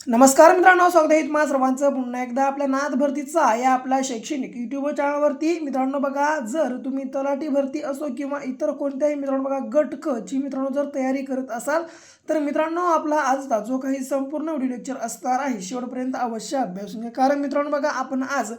नमस्कार मित्रांनो, स्वागत आहे तुम्हा सर्वांचं पुन्हा एकदा आपल्या नाद भरतीचा या आपल्या शैक्षणिक यूट्यूब चॅनलवरती. मित्रांनो बघा, जर तुम्ही तलाठी भरती असो किंवा इतर कोणत्याही मित्रांनो बघा गट क ची मित्रांनो जर तयारी करत असाल तर मित्रांनो आपला आजचा जो काही संपूर्ण व्हिडिओ लेक्चर असणार आहे शेवटपर्यंत अवश्य अभ्यासून घ्या. कारण मित्रांनो बघा, आपण आज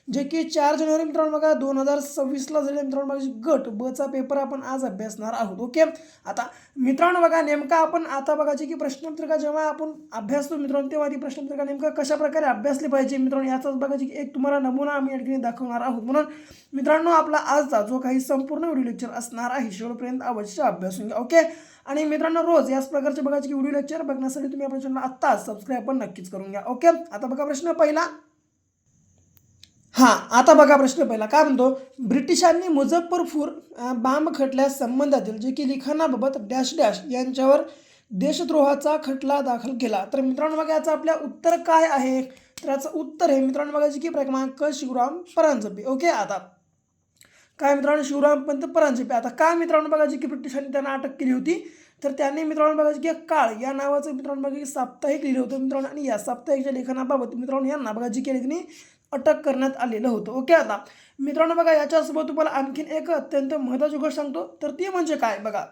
जे की 4 जानेवारी मित्रांनो बघा 2026ला झालेला मित्रांनो बघा गट ब चा पेपर आपण आज अभ्यासणार आहोत. ओके, आता मित्रांनो बघा नेमका आपण आता बघा जे की प्रश्नपत्रिका जेव्हा आपण अभ्यासतो मित्रांनो तेव्हा ती प्रश्नपत्रिका नेमका कशा प्रकारे अभ्यासली पाहिजे मित्रांनो याचाच बघा की एक तुम्हाला नमुना आम्ही या ठिकाणी दाखवणार आहोत. म्हणून मित्रांनो आपला आजचा जो काही संपूर्ण व्हिडिओ लेक्चर असणार आहे शेवटपर्यंत अवश्य अभ्यासून घ्या. ओके, आणि मित्रांनो रोज याच प्रकारचे बघा की व्हिडिओ लेक्चर बघण्यासाठी तुम्ही आपल्या चॅनल आत्ता सबस्क्राईब पण नक्कीच करून घ्या. ओके, आता बघा प्रश्न पहिला. आता बघा प्रश्न पहिला काय म्हणतो, ब्रिटिशांनी मुझफ्फरपूर बॉम्ब खटल्या संबंधातील जे की लिखाणाबाबत डॅश डॅश यांच्यावर देशद्रोहाचा खटला दाखल केला. तर मित्रांनो बघा याचं आपल्या उत्तर काय आहे, तर याचं उत्तर आहे मित्रांनो बघा जे की क्रमांक शिवराम परांजपे. ओके, आता काय मित्रांनो शिवरामपंत परांजपे. आता काय मित्रांनो बघा जे की ब्रिटिशांनी त्यांना अटक केली होती, तर त्यांनी मित्रांनो बघा की काळ या नावाचं मित्रांनो बघा की साप्ताहिक लिहिलं होतं मित्रांनो, आणि या साप्ताहिकच्या लेखनाबाबत मित्रांनो यांना बघा जी केली त्यांनी अटक करण्यात आलेलं होतं. ओके, आता मित्रांनो बघा याच्यासोबत तुम्हाला आणखीन एक अत्यंत महत्त्वाची गोष्ट सांगतो, तर ती म्हणजे काय बघा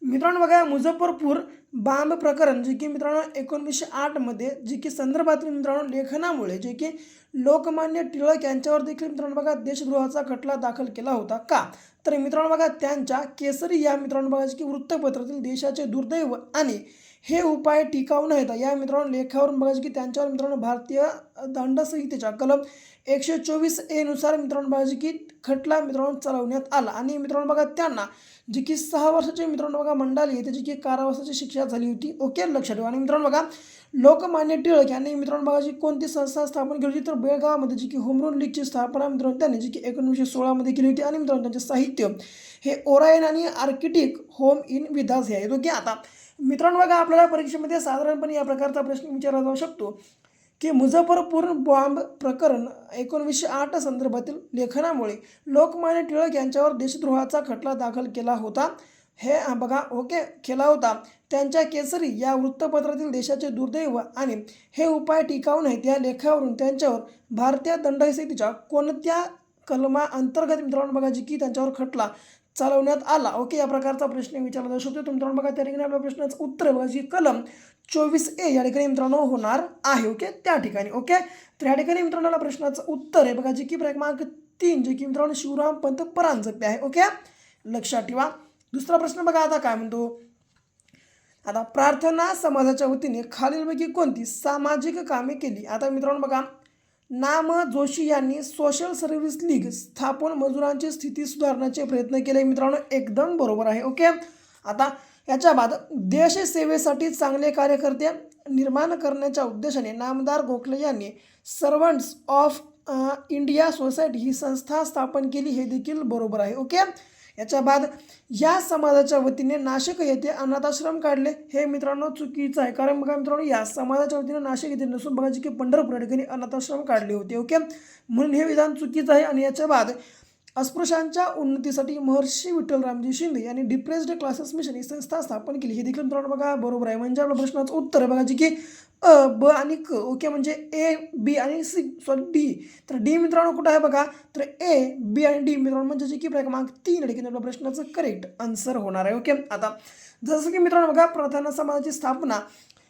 मित्रांनो बघा मुझफ्फरपूर बॉम्ब प्रकरण जे की मित्रांनो 1908 मध्ये जे की संदर्भातील मित्रांनो लेखनामुळे जे की लोकमान्य टिळक यांच्यावर देखील मित्रांनो बघा देशद्रोहाचा खटला दाखल केला होता. का तर मित्रांनो बघा त्यांच्या केसरी या मित्रांनो बघा की वृत्तपत्रातील देशाचे दुर्दैव आणि हे उपाय टिकाऊ नाहीत या मित्रांनो लेखावरून बघायचं की त्यांच्यावर मित्रांनो भारतीय दंडसंहितेच्या कलम 124A नुसार मित्रांनो बघायचं की खटला मित्रांनो चालवण्यात आला, आणि मित्रांनो बघा त्यांना जी की 6 वर्षाची मित्रांनो बघा मंडाली येते जी की कारावासाची शिक्षा झाली होती. ओके, लक्षात ठेवा. आणि मित्रांनो बघा लोकमान्य टिळक यांनी मित्रांनो बघा जी कोणती संस्था स्थापन केली होती, तर बेळगावमध्ये जी की होम रूल लीगची स्थापना मित्रांनो त्यांनी जी की 1916 मध्ये केली होती. आणि मित्रांनो त्यांचे साहित्य हे ओरायन आणि आर्किटिक होम इन विदास हे आहेत. ओके, आता मित्रांनो बघा आपल्याला परीक्षेमध्ये साधारणपणे या प्रकारचा प्रश्न विचारला जाऊ शकतो की मुझफ्फरपूर बॉम्ब प्रकरण 1908 संदर्भातील लेखनामुळे लोकमान्य टिळक यांच्यावर देशद्रोहाचा खटला दाखल केला होता. हे बघा ओके केला होता त्यांच्या केसरी या वृत्तपत्रातील देशाचे दुर्दैव आणि हे उपाय टिकाऊ नाहीत या लेखावरून त्यांच्यावर भारतीय दंडसंहितेच्या कोणत्या कलमा अंतर्गत मित्रांनो बघा जी की त्यांच्यावर खटला चालवण्यात आला. ओके, या प्रकारचा प्रश्न विचारला जाऊ शकतो. तर मित्रांनो बघा त्या ठिकाणी आपल्या प्रश्नाचं उत्तर बघा जी कलम 24A या ठिकाणी मित्रांनो होणार आहे. ओके, त्या ठिकाणी. ओके, तर या ठिकाणी मित्रांनो प्रश्नाचं उत्तर आहे बघा जी की क्रमांक 3 जे की मित्रांनो शिवरामपंत परांजपे आहे. ओके, लक्षात ठेवा. दुसरा प्रश्न बघा आता काय म्हणतो, आता प्रार्थना समाजाच्या वतीने खालीलपैकी कोणती सामाजिक कामे केली. आता मित्रांनो बघा नाम जोशी यांनी सोशल सर्व्हिस लीग स्थापन मजुरांची स्थिती सुधारण्याचे प्रयत्न केले. मित्रांनो एकदम बरोबर आहे. ओके, आता याच्या बाद देशसेवेसाठी चांगले कार्यकर्ते निर्माण करण्याच्या उद्देशाने नामदार गोखले यांनी सर्वंट्स ऑफ इंडिया सोसायटी ही संस्था स्थापन केली. हे देखील बरोबर आहे. ओके, याच्या बाद या समाजाच्या वतीने नाशिक येथे अनाथाश्रम काढले. हे मित्रांनो चुकीचं आहे, कारण बघा मित्रांनो या समाजाच्या वतीने नाशिक येथे नसून बघा की पंढरपूर या ठिकाणी अनाथाश्रम काढले होते. ओके, म्हणून हे विधान चुकीचं आहे. आणि याच्या बाद अस्पृश्यांच्या उन्नतीसाठी महर्षी विठ्ठलरामजी शिंदे यांनी डिप्रेस्ड क्लासेस मिशन ही संस्था स्थापन केली. हे देखील मित्रांनो बघा बरोबर आहे. म्हणजे आपल्या प्रश्नाचं उत्तर आहे बघा जी की अ ब आणि क. ओके, म्हणजे ए बी आणि सी सॉरी डी. तर डी मित्रांनो कुठं आहे बघा, तर ए बी आणि डी मित्रांनो म्हणजे जे की क्रमांक 3 या ठिकाणी आपल्या प्रश्नाचं करेक्ट आन्सर होणार आहे. ओके, आता जसं की मित्रांनो बघा प्रार्थना समाजाची स्थापना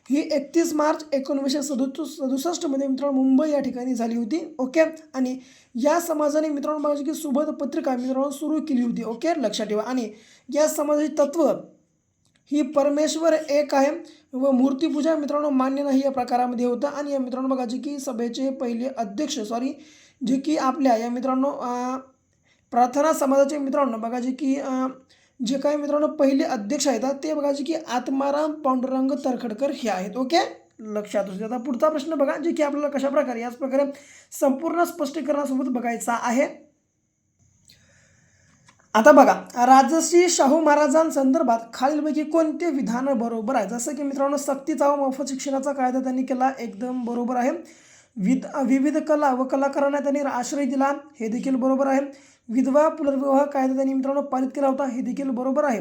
ही 31 मार्च 1967 मध्ये मित्रांनो मुंबई या ठिकाणी झाली होती. ओके, आणि या समाजाने मित्रांनो बघा की सुबोध पत्रिका मित्रांनो सुरू केली होती. ओके, लक्षात ठेवा. आणि या समाजाची तत्व ही परमेश्वर एक आहे व मूर्तीपूजा मित्रांनो मान्य नाही या प्रकारामध्ये होतं. आणि या मित्रांनो बघा जे की सभेचे पहिले अध्यक्ष जे की आपल्या या मित्रांनो प्रार्थना समाजाचे मित्रांनो बघा जे की जे काही मित्रांनो पहिले अध्यक्ष आहेत ते बघा जे की आत्माराम पांडुरंग तरखडकर हे आहेत. ओके, लक्षात असू. आता पुढचा प्रश्न बघा जे की आपल्याला कशा प्रकारे याच प्रकारे संपूर्ण स्पष्टीकरणासोबत बघायचा आहे. आता बघा राजश्री शाहू महाराजांसंदर्भात खालीलपैकी कोणते विधान बरोबर आहे. जसं की मित्रांनो सक्तीचा व मोफत शिक्षणाचा कायदा त्यांनी केला, एकदम बरोबर आहे. विविध कला व कलाकारांना त्यांनी आश्रय दिला, हे देखील बरोबर आहे. विधवा पुनर्विवाह कायदा त्यांनी मित्रांनो पारित केला होता, हे देखील बरोबर आहे.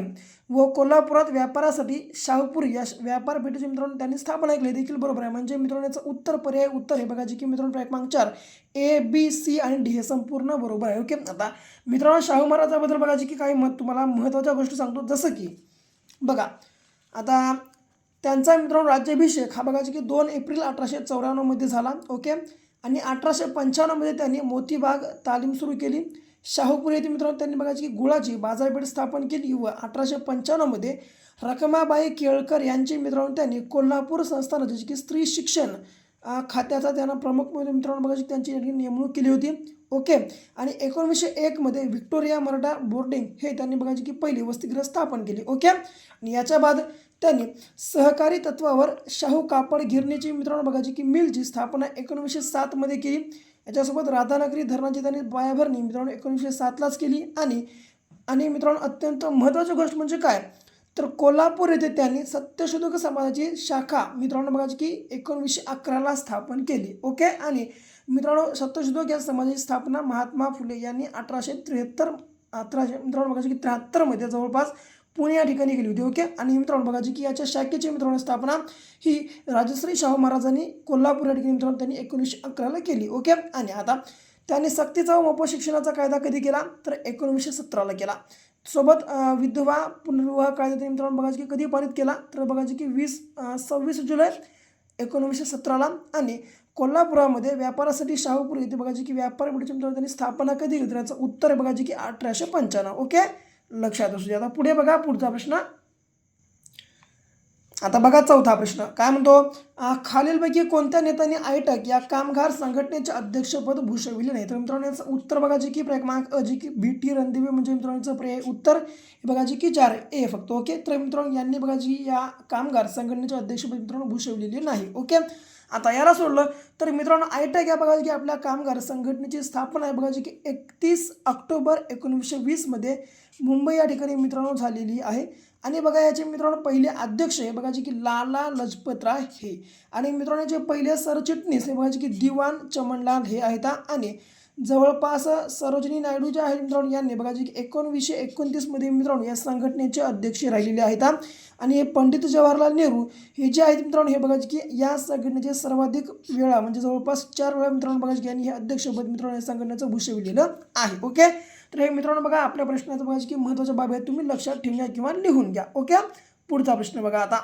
व कोल्हापुरात व्यापारासाठी शाहूपुरी या व्यापार पेठेची मित्रांनो त्यांनी स्थापना केली, हे देखील बरोबर आहे. म्हणजे मित्रांनो याचं उत्तर पर्याय उत्तर आहे बघा, जे की मित्रांनो क्रमांक 4 A B C आणि D हे संपूर्ण बरोबर आहे. ओके, आता मित्रांनो शाहू महाराजाबद्दल बघा जी की काही तुम्हाला महत्त्वाच्या गोष्टी सांगतो, जसं की बघा आता त्यांचा मित्रांनो राज्याभिषेक हा बघा की 2 एप्रिल 1894 मध्ये झाला. ओके, आणि 1895 मध्ये त्यांनी मोतीबाग तालीम सुरू केली. शाहूपुरी येथे मित्रांनो त्यांनी बघा की गुळाची बाजारपेठ स्थापन केली व 1895 मध्ये रखमाबाई केळकर यांची मित्रांनो त्यांनी कोल्हापूर संस्थानाची जी की स्त्री शिक्षण खात्याचा त्यांना प्रमुख म्हणून मित्रांनो बघा त्यांची नेमणूक केली होती. ओके, आणि 1901 मध्ये व्हिक्टोरिया मराठा बोर्डिंग हे त्यांनी बघा की पहिली वसतिगृह स्थापन केली. ओके, आणि याच्या बाद त्यांनी सहकारी तत्वावर शाहू कापड गिरणीची मित्रांनो बघा की मिलची स्थापना 1907 मध्ये केली. याच्यासोबत राधानगरी धरणाची त्यांनी पायाभरणी मित्रांनो 1907लाच केली. आणि मित्रांनो अत्यंत महत्त्वाची गोष्ट म्हणजे काय, तर कोल्हापूर येथे त्यांनी सत्यशोधक समाजाची शाखा मित्रांनो बघा की 1911ला स्थापन केली. ओके, आणि मित्रांनो सत्यशोधक या समाजाची स्थापना महात्मा फुले यांनी 1873 मित्रांनो बघा की 73 मध्ये जवळपास पुणे या ठिकाणी केली होती. ओके, आणि मित्रांनो बघा की याच्या शाखेची मित्रांनो स्थापना ही राजश्री शाहू महाराजांनी कोल्हापूर या ठिकाणी मित्रांनो त्यांनी 1911ला केली. ओके, आणि आता त्यांनी सक्तीचा व मोफत शिक्षणाचा कायदा कधी केला, तर 1917ला केला. सोबत विधवा पुनर्विवाह कायदा त्यांनी मित्रांनो बघा की कधी पारित केला, तर बघा की 26 जुलै 1917ला. आणि कोल्हापुरामध्ये व्यापारासाठी शाहूपुरी येथे बघा की व्यापार पेठेची मित्रांनो त्यांनी स्थापना कधी केली, तर याचं उत्तर बघा की 1895. ओके, लक्षात असू द्या. आता पुढे बघा पुढचा प्रश्न. आता बघा चौथा प्रश्न काय म्हणतो, खालीलपैकी कोणत्या नेत्यांनी आयटक या कामगार संघटनेचे अध्यक्षपद भूषविले नाही, तर मित्रांनो याचं उत्तर बघा जी की क्रमांक जी की BT रणदिवे म्हणजे मित्रांनो पर्याय उत्तर बघा जी की 4 A फक्त. ओके, तर मित्रांनो यांनी बघा जी या कामगार संघटनेचे अध्यक्षपद मित्रांनो भूषविलेले नाही. ओके, आता याला सोडलं तर मित्रांनो आयटक या बघा की आपल्या कामगार संघटनेची स्थापना आहे बघा जी की 31 ऑक्टोबर 1920 मध्ये मुंबई या ठिकाणी मित्रांनो झालेली आहे. आणि बघा याचे मित्रांनो पहिले अध्यक्ष हे बघा की लाला लजपतराय हे, आणि मित्रांनो जे पहिले सरचिटणीस हे बघा की दिवाण चमनलाल हे आहेत. आणि जवळपास सरोजिनी नायडू जे आहेत मित्रांनो यांनी बघा की 1929 मध्ये मित्रांनो या संघटनेचे अध्यक्ष राहिलेले आहेत. आणि पंडित जवाहरलाल नेहरू हे जे आहेत मित्रांनो हे बघा की या संघटनेचे सर्वाधिक वेळा म्हणजे जवळपास 4 वेळा मित्रांनो बघा की यांनी हे अध्यक्षपद मित्रांनो या संघटनेचं भूषविलेलं आहे. ओके, तर हे मित्रांनो बघा आपल्या प्रश्नाचं बघा की महत्त्वाच्या बाबी आहेत, तुम्ही लक्षात ठेवून किंवा लिहून घ्या. ओके, पुढचा प्रश्न बघा आता.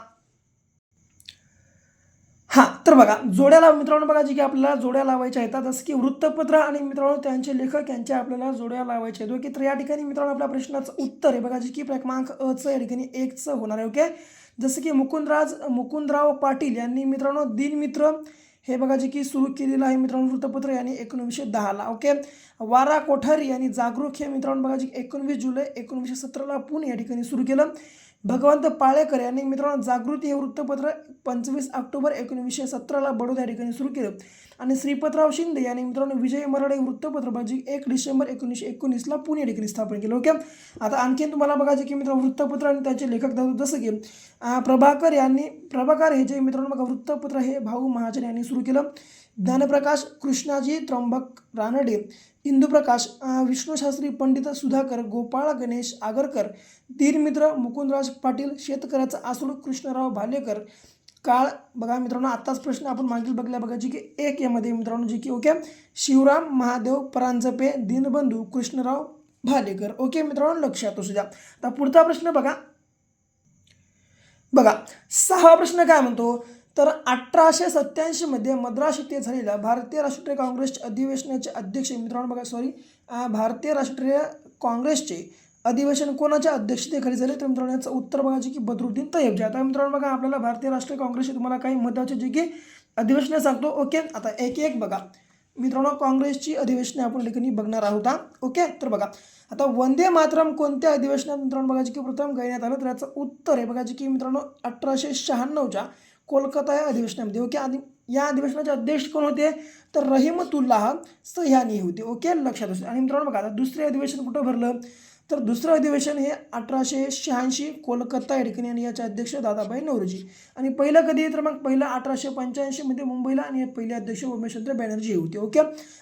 तर बघा जोड्याला मित्रांनो बघा जी की आपल्याला जोड्या लावायच्या आहेत, जसं की वृत्तपत्र आणि मित्रांनो त्यांचे लेखक यांच्या आपल्याला जोड्या लावायच्या आहेत. ओके, तर या ठिकाणी मित्रांनो आपल्या प्रश्नाचं उत्तर आहे बघा जी की क्रमांक अचं या ठिकाणी 1चं होणार आहे. ओके, जसं की मुकुंदराव पाटील यांनी मित्रांनो दिनमित्र हे बघा जे की सुरू केलेलं आहे मित्रांनो वृत्तपत्र यांनी 1910ला. ओके, वारा कोठारी यांनी जागरूक हे मित्रांनो बघा जी 19 जुलै 1917ला पुणे या ठिकाणी सुरू केलं. भगवंत पाळेकर यांनी मित्रांनो जागृती हे वृत्तपत्र 25 ऑक्टोबर 1917ला बडोदा या ठिकाणी सुरू केलं. आणि श्रीपतराव शिंदे यांनी मित्रांनो विजय मराठे वृत्तपत्र बघा जी 1 डिसेंबर 1919ला पुणे या ठिकाणी स्थापन केलं. ओके, आता आणखीन तुम्हाला बघा जे की मित्रांनो वृत्तपत्र आणि त्याचे लेखक दाखवतो, जसं की प्रभाकर हे जे मित्रांनो बघा वृत्तपत्र हे भाऊ महाजन यांनी सुरू केलं. ज्ञानप्रकाश कृष्णाजी त्र्यंबक रानडे, इंदुप्रकाश विष्णुशास्त्री पंडित सुधाकर गोपाळ गणेश आगरकर, धीरमित्र मुकुंदराज पाटील, शेतकऱ्याचा आसूड कृष्णराव भालेकर. काळ बघा मित्रांनो आत्ताच प्रश्न आपण मागील बघल्या बघा जी की 1 यामध्ये मित्रांनो जी की ओके शिवराम महादेव परांजपे, दीनबंधू कृष्णराव भालेकर. ओके मित्रांनो लक्षात असू द्या. आता पुढचा प्रश्न बघा. 6वा प्रश्न काय म्हणतो, तर 1887 मध्ये मद्रास येथे झालेल्या भारतीय राष्ट्रीय काँग्रेसचे अधिवेशनाचे अध्यक्ष मित्रांनो बघा भारतीय राष्ट्रीय काँग्रेसचे अधिवेशन कोणाच्या अध्यक्षतेखाली झाले, तर मित्रांनो याचं उत्तर बघा जे की बदरुद्दीन तय्यबचे. आता मित्रांनो बघा आपल्याला भारतीय राष्ट्रीय काँग्रेसचे तुम्हाला काही महत्त्वाचे जे की अधिवेशने सांगतो. ओके, आता एक बघा मित्रांनो काँग्रेसची अधिवेशने आपण ठिकाणी बघणार आहोत. ओके, तर बघा आता वंदे मातरम कोणत्या अधिवेशनात मित्रांनो बघा की प्रथम गायण्यात आलं, तर याचं उत्तर आहे बघा की मित्रांनो 1896च्या कोलकाता या अधिवेशनामध्ये. ओके, आणि या अधिवेशनाचे अध्यक्ष कोण होते, तर रहीमतुल्लाह सह्यानी होते. ओके, लक्षात असू. आणि मित्रांनो बघा आता दुसरे अधिवेशन कुठं भरलं, तर दुसरं अधिवेशन हे 1886 कोलकाता या ठिकाणी आणि याचे अध्यक्ष दादाभाई नौरोजी. आणि पहिलं कधी तर मग पहिलं 1885 मुंबईला आणि पहिले अध्यक्ष उमेशचंद्र बॅनर्जी होते. ओके.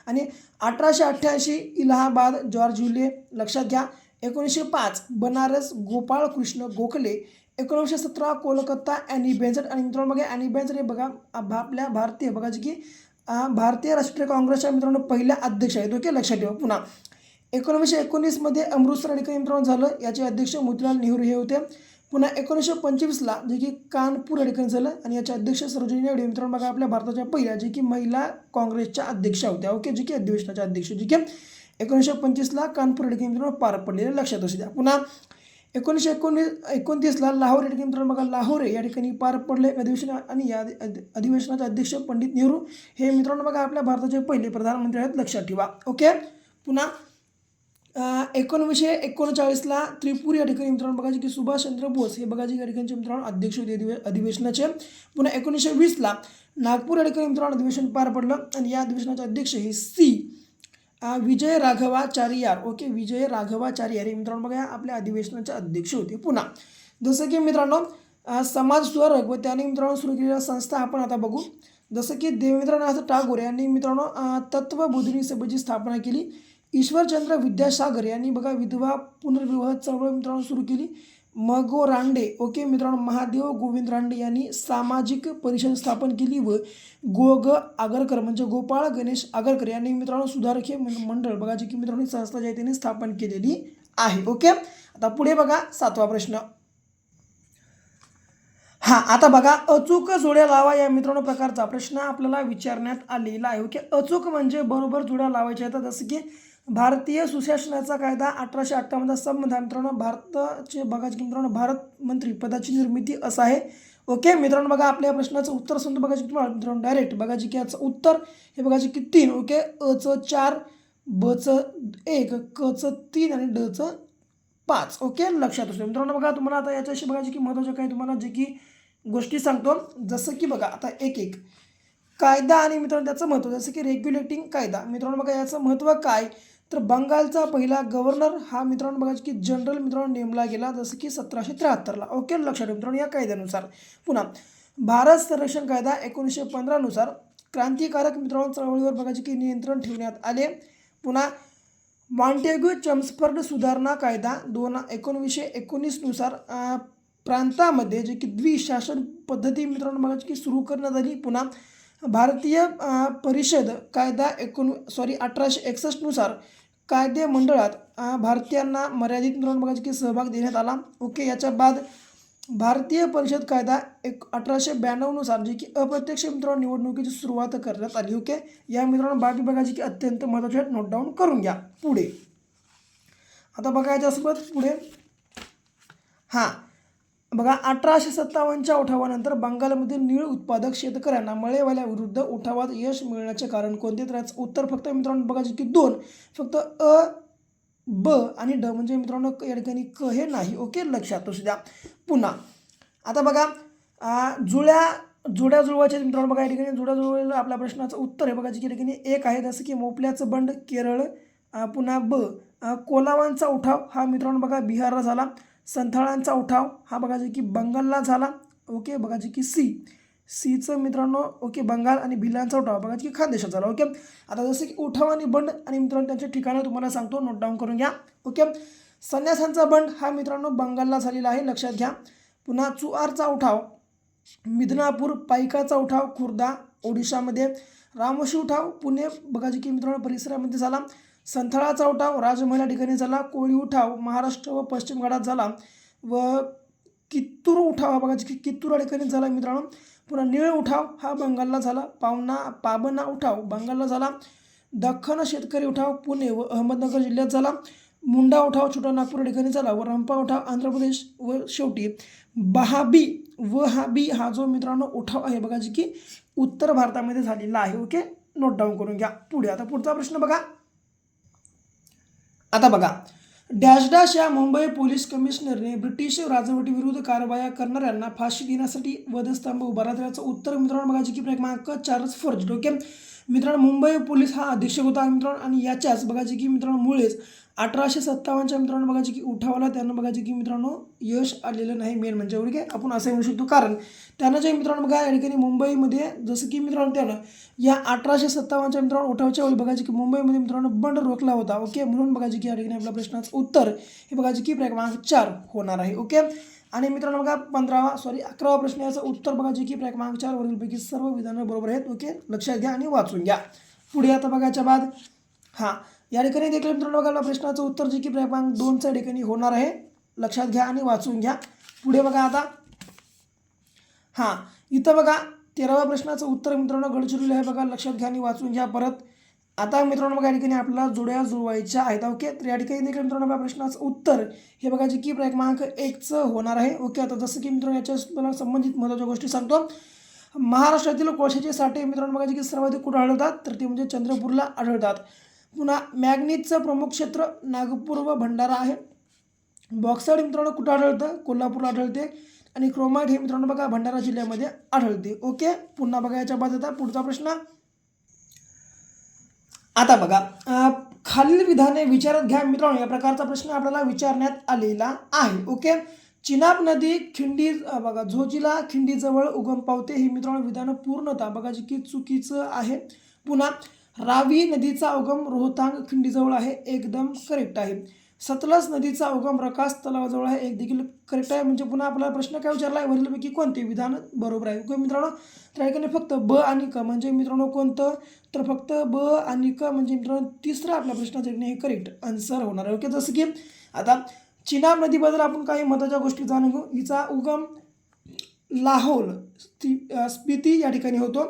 आणि 1888 इलाहाबाद जॉर्ज हुले लक्षात घ्या. 1905 बनारस गोपाळकृष्ण गोखले. 1917 Kolkata Annie Besant. आणि मित्रांनो बघा ॲनी बेझंट हे बघा आपल्या भारतीय बघा जे की भारतीय राष्ट्रीय काँग्रेसच्या मित्रांनो पहिल्या अध्यक्ष आहेत. ओके, लक्षात ठेवा. पुन्हा 1919 अमृतसर या ठिकाणी मित्रांनो झालं, याचे अध्यक्ष मोतीलाल नेहरू हे होते. पुन्हा 1925 जे की कानपूर या ठिकाणी झालं आणि याचे अध्यक्ष सरोजिनी नायडू मित्रांनो बघा आपल्या भारताच्या पहिल्या जे की महिला काँग्रेसच्या अध्यक्षा होत्या. ओके, जे की अधिवेशनाच्या अध्यक्ष जे की 1925 कानपूर या ठिकाणी मित्रांनो पार पडलेले लक्षात असू द्या. पुन्हा 1929 लाहोर या ठिकाणी मित्रांनो बघा लाहोर या ठिकाणी पार पडले अधिवेशन आणि या अधिवेशनाचे अध्यक्ष पंडित नेहरू हे मित्रांनो बघा आपल्या भारताचे पहिले प्रधानमंत्री आहेत. लक्षात ठेवा. ओके. पुन्हा 1939 त्रिपुरी या ठिकाणी मित्रांनो बघा की सुभाषचंद्र बोस हे बघा या ठिकाणचे मित्रांनो अध्यक्ष होते अधिवेशनाचे. पुन्हा 1920 नागपूर या ठिकाणी मित्रांनो अधिवेशन पार पडलं आणि या अधिवेशनाचे अध्यक्ष हे विजय राघवाचार्यार. ओके, विजय राघवाचार्यार हे मित्रांनो बघा आपल्या अधिवेशनाचे अध्यक्ष होते. पुन्हा जसं की मित्रांनो समाज सुधारक व त्याने मित्रांनो सुरू केलेल्या संस्था आपण आता बघू. जसं की देवेंद्रनाथ टागोर यांनी मित्रांनो तत्वबोधिनी सभेची स्थापना केली. ईश्वरचंद्र विद्यासागर यांनी बघा विधवा पुनर्विवाह चळवळ मित्रांनो सुरू केली. मगो रांडे ओके मित्रांनो महादेव गोविंद रांडे यांनी सामाजिक परिषद स्थापन केली. व गोग आगरकर म्हणजे गोपाळ गणेश आगरकर यांनी मित्रांनो सुधारक हे मंडळ बघा जे की मित्रांनो संस्था जी आहे त्यांनी स्थापन केलेली आहे. ओके. आता पुढे बघा 7वा प्रश्न. आता बघा अचूक जोड्या लावा या मित्रांनो प्रकारचा प्रश्न आपल्याला विचारण्यात आलेला आहे. ओके, अचूक म्हणजे बरोबर जोड्या लावायच्या आहेत. जसं की भारतीय सुशासनाचा कायदा 1858 संबंध मित्रांनो भारताचे बघा की मित्रांनो भारत मंत्री पदाची निर्मिती असं आहे. ओके मित्रांनो बघा आपल्या प्रश्नाचं उत्तर समजा बघा की तुम्हाला मित्रांनो डायरेक्ट बघा की याचं उत्तर हे बघा की 3. ओके, अचं 4, बचं 1, कचं 3 आणि डचं 5. ओके, लक्षात असतो मित्रांनो. बघा तुम्हाला आता याच्याशी बघा की महत्त्वाचं काय तुम्हाला जे की गोष्टी सांगतो. जसं की बघा आता एक कायदा आणि मित्रांनो त्याचं महत्त्व. जसं की रेग्युलेटिंग कायदा मित्रांनो बघा याचं महत्त्व काय तर बंगालचा पहिला गव्हर्नर हा मित्रांनो बघा की जनरल मित्रांनो नेमला गेला जसं की 1773. ओके, लक्षात ठेवा मित्रांनो या कायद्यानुसार. पुन्हा भारत संरक्षण कायदा 1915 क्रांतिकारक मित्रांनो चळवळीवर बघा की नियंत्रण ठेवण्यात आले. पुन्हा मॉन्टेग्यू चम्सफर्ड सुधारणा कायदा 1919 प्रांतामध्ये जे की द्विशासन पद्धती मित्रांनो बघा की सुरू करण्यात आली. पुन्हा भारतीय परिषद कायदा 1861 कायदे मंडळात भारतीयांना मर्यादित मित्रांनो बघा की सहभाग देण्यात आला. ओके, याच्या बाद भारतीय परिषद कायदा 1892 जे की अप्रत्यक्ष मित्रांनो निवडणुकीची सुरुवात करण्यात आली. ओके, या मित्रांनो बाबी बघा की अत्यंत महत्त्वाचे आहेत, नोट डाऊन करून घ्या. पुढे आता बघा याच्यासोबत पुढे बघा 1857च्या उठावानंतर बंगालमधील नीळ उत्पादक शेतकऱ्यांना मळेवाल्याविरुद्ध उठावात यश मिळण्याचे कारण कोणते तर याचं उत्तर फक्त मित्रांनो बघा की 2 फक्त अ ब आणि ड म्हणजे मित्रांनो या ठिकाणी क हे नाही. ओके, लक्षात असू द्या. पुन्हा आता बघा जोड्या जुळवायचे मित्रांनो बघा या ठिकाणी जोड्या जुळवलेलं आपल्या प्रश्नाचं उत्तर आहे बघा जी ठिकाणी 1 आहे. जसं की मोपल्याचं बंड केरळ. पुन्हा कोलावांचा उठाव हा मित्रांनो बघा बिहारला झाला. संथाळांचा उठाव हा बघा जे की बंगालला झाला. ओके, बघा जे की सीचं मित्रांनो ओके बंगाल आणि भिलांचा उठाव बघा की खानदेशात झाला. ओके, आता जसं की उठाव आणि बंड आणि मित्रांनो त्यांचे ठिकाणं तुम्हाला सांगतो, नोट डाऊन करून घ्या. ओके, संन्यासांचा बंड हा मित्रांनो बंगालला झालेला आहे, लक्षात घ्या. पुन्हा चुआरचा उठाव मिदनापूर. पाईकाचा उठाव खुर्दा ओडिशामध्ये. रामोशी उठाव पुणे बघा जे की मित्रांनो परिसरामध्ये झाला. संथाळाचा उठाव राजमहल ठिकाणी झाला. कोळी उठाव महाराष्ट्र व पश्चिम घाटात झाला. व कित्तूर उठाव हा बघा की कित्तूर या ठिकाणी झाला मित्रांनो. पुन्हा निळ उठाव हा बंगालला झाला. पाबना उठाव बंगालला झाला. दख्खन शेतकरी उठाव पुणे व अहमदनगर जिल्ह्यात झाला. मुंडा उठाव छोटा नागपूर या ठिकाणी झाला. व रंपा उठाव आंध्र प्रदेश. व शेवटी वहाबी हा जो मित्रांनो उठाव आहे बघा जी की उत्तर भारतामध्ये झालेला आहे. ओके, नोट डाऊन करून घ्या. पुढे आता पुढचा प्रश्न बघा. आता बघा डॅश या मुंबई पोलीस कमिशनरने ब्रिटिश राजवटीविरुद्ध कारवाया करणाऱ्यांना फाशी देण्यासाठी वधस्तंभ उभारला. त्याचं उत्तर मित्रांनो बघा की क्रमांक 4 फर्ज. ओके, मित्रांनो मुंबई पोलीस हा अधीक्षक होता मित्रांनो, आणि याच्याच बघायचे की मित्रांनो मुळेच 1857च्या मित्रांनो बघायचे की उठावाला त्यांना बघायचे की मित्रांनो यश आलेलं नाही. मेन म्हणजे ओके आपण असं म्हणू शकतो, कारण त्यानं जे मित्रांनो बघा या ठिकाणी मुंबईमध्ये जसं की मित्रांनो त्यानं या 1857च्या मित्रांनो उठावाच्या वेळी बघायचे की मुंबईमध्ये मित्रांनो बंड रोखला होता. ओके, म्हणून बघायचे की या ठिकाणी आपल्या प्रश्नाचं उत्तर हे बघायचे की क्रमांक 4 होणार आहे. ओके, आणि मित्रांनो बघा 11वा प्रश्न याचं उत्तर बघायचे की क्रमांक 4 वरीलपैकी सर्व विधानं बरोबर आहेत. ओके, लक्षात घ्या आणि वाचून घ्या. पुढे आता बघायच्या बाद या ठिकाणी देखील मित्रांनो बघा प्रश्नाचं उत्तर जे की क्रमांक 2च्या ठिकाणी होणार आहे. लक्षात घ्या आणि वाचून घ्या. पुढे बघा आता इथं बघा 13व्या प्रश्नाचं उत्तर मित्रांनो गडचिरोली आहे. बघा लक्षात घ्या आणि वाचून घ्या परत. आता मित्रांनो बघा या ठिकाणी आपल्याला जोड्या जुळवायच्या आहेत. ओके, तर या ठिकाणी देखील मित्रांनो आपल्या प्रश्नाचं उत्तर हे बघा जे की क्रमांक 1चं होणार आहे. ओके, आता जसं की मित्रांनो याच्या संबंधित महत्त्वाच्या गोष्टी सांगतो. महाराष्ट्रातील कोळशाचे साठे मित्रांनो बघा जे की सर्वाधिक कुठे आढळतात, तर ते म्हणजे चंद्रपूरला आढळतात. पुन्हा मॅग्नीजचं प्रमुख क्षेत्र नागपूर व भंडारा आहे. बॉक्साईड मित्रांनो कुठं आढळतं, कोल्हापूरला आढळते. आणि क्रोमाइट हे मित्रांनो बघा भंडारा जिल्ह्यामध्ये आढळते. ओके, पुन्हा बघा याच्या बाद आता पुढचा प्रश्न. आता बघा खालील विधाने विचारात घ्या मित्रांनो. या प्रकारचा प्रश्न आपल्याला विचारण्यात आलेला आहे. ओके, चिनाब नदी खिंडी बघा झोजिला खिंडीजवळ उगम पावते हे मित्रांनो विधान पूर्णतः बघा जे की चुकीचं आहे. पुन्हा रावी नदीचा उगम रोहतांग खिंडीजवळ आहे, एकदम करेक्ट आहे. सतलज नदीचा उगम रकास तलावाजवळ आहे, एक देखील करेक्ट आहे. म्हणजे पुन्हा आपला प्रश्न काय विचारला आहे, वरीलपैकी कोणते विधान बरोबर आहे. ओके मित्रांनो, तर या ठिकाणी फक्त ब आणि क म्हणजे मित्रांनो कोणतं, तर फक्त ब आणि क म्हणजे मित्रांनो तिसरं आपल्या प्रश्नाच्या ठिकाणी हे करेक्ट आन्सर होणार आहे. ओके, जसं की आता चिनाब नदीबद्दल आपण काही महत्त्वाच्या गोष्टी जाणून घेऊ. हिचा उगम लाहोल स्पिती या ठिकाणी होतो.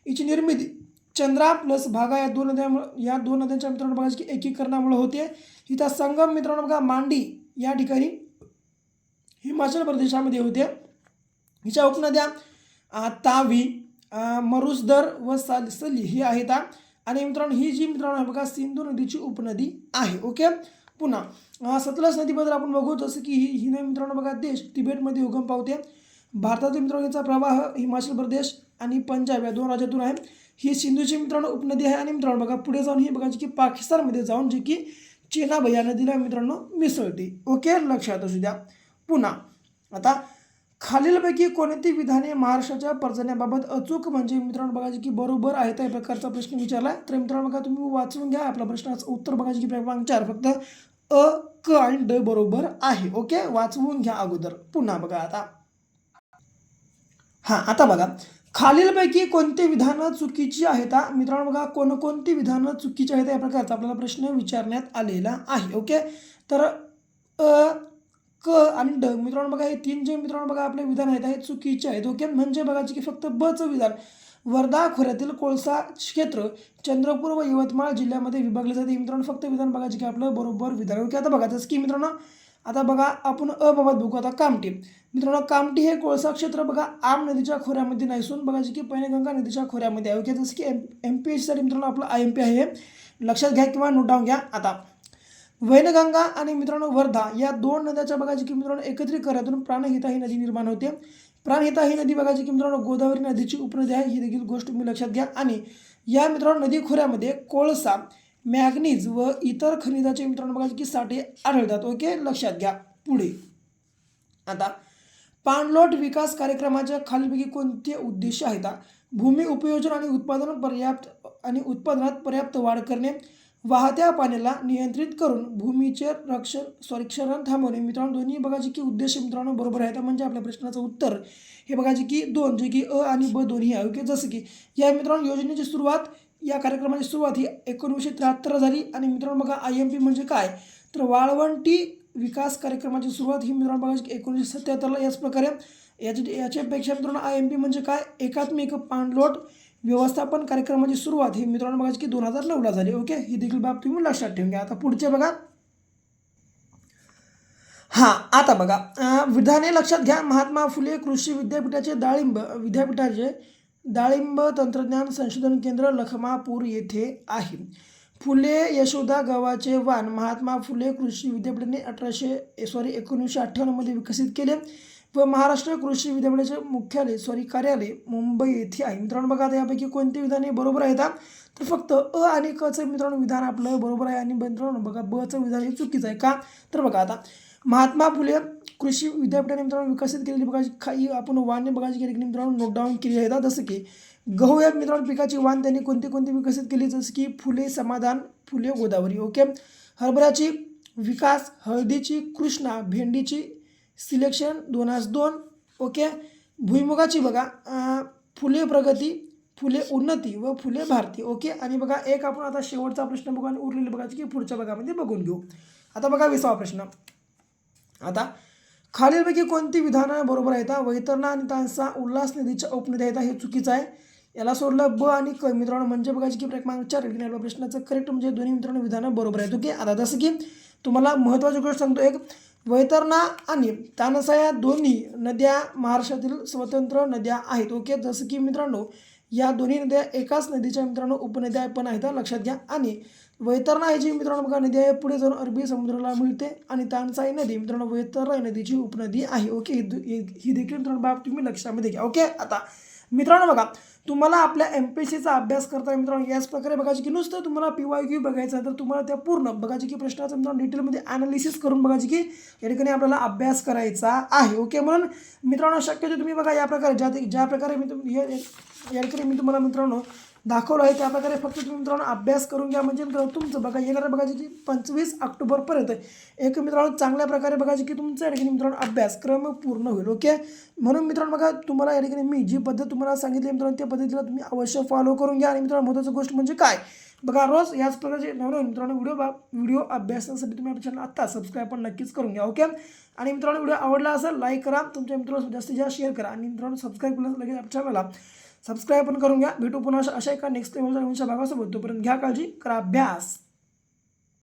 हिची निर्मिती चंद्रा प्लस भागा या दोन नद्यांच्या मित्रांनो बघा की एकीकरणामुळे होते. हिचा संगम मित्रांनो बघा मांडी या ठिकाणी हिमाचल प्रदेशामध्ये होते. हिच्या उपनद्या तावी, मरुसदर व सली ही आहेत. आणि मित्रांनो ही जी मित्रांनो बघा सिंधू नदीची उपनदी आहे. ओके, पुन्हा सतलज नदीबद्दल आपण बघू. जसं की हिने मित्रांनो बघा देश तिबेटमध्ये उगम पावते. भारतातील मित्रांनो हिचा प्रवाह हिमाचल प्रदेश आणि पंजाब या 2 राज्यातून आहे. ही सिंधूची मित्रांनो उपनदी आहे. आणि मित्रांनो बघा पुढे जाऊन ही बघायची की पाकिस्तानमध्ये जाऊन जी की चेनाब या नदीला मित्रांनो मिसळते. ओके, लक्षात असू द्या. पुन्हा आता खालीलपैकी कोणती विधाने महाराष्ट्राच्या पर्जन्याबाबत अचूक म्हणजे मित्रांनो बघायची की बरोबर आहे. त्या प्रकारचा प्रश्न विचारला. तर मित्रांनो बघा तुम्ही वाचून घ्या. आपल्या प्रश्नाचं उत्तर बघायची की क्रमांक 4 फक्त अ, क आणि ड बरोबर आहे. ओके, वाचवून घ्या अगोदर. पुन्हा बघा आता बघा खालीलपैकी कोणती विधानं चुकीची आहेत. मित्रांनो बघा कोणकोणती विधानं चुकीची आहेत या प्रकारचा आपल्याला प्रश्न विचारण्यात आलेला आहे. ओके, तर अ, क आणि ड मित्रांनो बघा हे 3 जे मित्रांनो बघा आपले विधान आहेत हे चुकीचे आहेत. ओके, म्हणजे बघायचे की फक्त बचं विधान वर्धा खोऱ्यातील कोळसा क्षेत्र चंद्रपूर व यवतमाळ जिल्ह्यामध्ये विभागले जाते. मित्रांनो फक्त विधान बघायचे की आपलं बरोबर विधान. ओके, आता बघा जसं की मित्रांनो आता बघा आपण अ बाबत बघू. आता कामठी मित्रांनो कामठी हे कोळसा क्षेत्र बघा आम नदीच्या खोऱ्यामध्ये नसून बघायचे की पैनगंगा नदीच्या खोऱ्यामध्ये आहे. ओके, जसं की MPSCसाठी मित्रांनो आपलं IMP आहे, लक्षात घ्या किंवा नोट डाऊन घ्या. आता वैनगंगा आणि मित्रांनो वर्धा या 2 नद्याच्या बघायची की मित्रांनो एकत्रीकरणातून प्राणहिता ही नदी निर्माण होते. प्राणहिता ही नदी बघायची की मित्रांनो गोदावरी नदीची उपनदी आहे, ही देखील गोष्ट तुम्ही लक्षात घ्या. आणि या मित्रांनो नदी खोऱ्यामध्ये कोळसा, मॅग्नीज व इतर खनिजाचे मित्रांनो बघायचे की साठे आढळतात. ओके, लक्षात घ्या. पुढे आता पाणलोट विकास कार्यक्रमाच्या खालीलपैकी कोणते उद्देश आहेत. भूमी उपयोजन आणि उत्पादनात पर्याप्त वाढ करणे, वाहत्या पाण्याला नियंत्रित करून भूमीचे क्षरण थांबवणे. मित्रांनो दोन्ही बघायचे की उद्देश मित्रांनो बरोबर आहेत. म्हणजे आपल्या प्रश्नाचं उत्तर हे बघायचे की 2 जे की अ आणि ब दोन्ही आहे. ओके, जसं की या मित्रांनो योजनेची सुरुवात या कार्यक्रमाची सुरुवात ही 1973 झाली. आणि मित्रांनो बघा IMP म्हणजे काय, तर वाळवंटी विकास कार्यक्रमाची सुरुवात ही मित्रांनो बघा 1977ला. याच प्रकारे याच्यापेक्षा मित्रांनो IMP म्हणजे काय, एकात्मिक पाणलोट व्यवस्थापन कार्यक्रमाची सुरुवात ही मित्रांनो बघा की 2009ला झाली. ओके, ही देखील बाब तुम्ही लक्षात ठेवून घ्या. आता पुढचे बघा आता बघा विधाने लक्षात घ्या. महात्मा फुले कृषी विद्यापीठाचे डाळिंब तंत्रज्ञान संशोधन केंद्र लखमापूर येथे आहे. फुले यशोदा गावाचे वाण महात्मा फुले कृषी विद्यापीठाने 1958 मध्ये विकसित केले. व महाराष्ट्र कृषी विद्यापीठाचे कार्यालय मुंबई येथे आहे. मित्रांनो बघा आता यापैकी कोणते विधान बरोबर आहेत तर फक्त अ आणि क चं मित्रांनो विधान आपलं बरोबर आहे आणि मित्रांनो बघा ब चं विधान हे चुकीचं आहे. का तर बघा आता महात्मा फुले कृषी विद्यापीठाने मित्रांनो विकसित केलेली बघायची काही आपण वाहने बघायची केली मित्रांनो नोट डाऊन केली आहेत. जसं की गहू या मित्रांनो पिकाची वाण त्यांनी कोणती कोणती विकसित केली जसं की फुले समाधान, फुले गोदावरी. ओके. हरभऱ्याची विकास, हळदीची कृष्णा, भेंडीची सिलेक्शन 2002. ओके. भुईमुगाची बघा फुले प्रगती, फुले उन्नती व फुले भारती. ओके. आणि बघा एक आपण आता शेवटचा प्रश्न बघू आणि उरलेले बघायचे की पुढच्या भागामध्ये बघून घेऊ. आता बघा 20वा प्रश्न. आता खालीलपैकी कोणती विधानं बरोबर आहेत? वैतरणा आणि तानसा उल्हास नदीच्या उपनद्या आहेत हे चुकीचं आहे. याला सोडलं ब आणि क मित्रांनो म्हणजे बघायची की क्रमांक 4 या प्रश्नाचं करेक्ट म्हणजे दोन्ही मित्रांनो विधानं बरोबर आहेत. ओके. आता जसं की तुम्हाला महत्त्वाची गोष्ट सांगतो, एक वैतरणा आणि तानसा या दोन्ही नद्या महाराष्ट्रातील स्वतंत्र नद्या आहेत. ओके. जसं की मित्रांनो या दोन्ही नद्या एकाच नदीच्या मित्रांनो उपनद्या पण आहेत लक्षात घ्या. आणि वैतरणा ही जी मित्रांनो बघा नदी आहे पुढे जाऊन अरबी समुद्राला मिळते आणि तानसा ही नदी मित्रांनो वैतरणा नदीची उपनदी आहे. ओके. ही देखील मित्रांनो बाब तुम्ही लक्षामध्ये घ्या. ओके. आता मित्रांनो बघा तुम्हाला आपल्या MPSCचा अभ्यास करता मित्रांनो याच प्रकारे बघायची की नुसतं तुम्हाला PYQ बघायचं तर तुम्हाला त्या पूर्ण बघायची की प्रश्नाचं मित्रांनो डिटेलमध्ये ॲनालिसिस करून बघायची की या ठिकाणी आपल्याला अभ्यास करायचा आहे. ओके. म्हणून मित्रांनो शक्यतो तुम्ही बघा या प्रकारे ज्या प्रकारे या ठिकाणी मी तुम्हाला मित्रांनो दाखवलं आहे त्या प्रकारे फक्त तुम्ही मित्रांनो अभ्यास करून घ्या म्हणजे तुमचं बघा येणारं बघायची की 25 ऑक्टोबरपर्यंत एक मित्रांनो चांगल्या प्रकारे बघायची की तुमचं या ठिकाणी मित्रांनो अभ्यासक्रम पूर्ण होईल. ओके. म्हणून मित्रांनो बघा तुम्हाला या ठिकाणी मी जी पद्धत तुम्हाला सांगितली मित्रांनो त्या पद्धतीला तुम्ही अवश्य फॉलो करून घ्या. आणि मित्रांनो महत्त्वाची गोष्ट म्हणजे काय बघा रोज याच प्रकारचे नवीन मित्रांनो व्हिडिओ अभ्यासासाठी तुम्ही आपल्या चॅनल आत्ता सबस्क्राईब पण नक्कीच करून घ्या. ओके. आणि मित्रांनो व्हिडिओ आवडला असेल लाईक करा, तुमच्या मित्रांनो जास्तीत जास्त शेअर करा आणि मित्रांनो सबस्क्राईब केलं लगेच आपल्या चॅनलला सबस्क्राईब पण करून घ्या. भेटू पुन्हा अशा एका नेक्स्ट भागासोबत. तोपर्यंत घ्या काळजी, करा अभ्यास.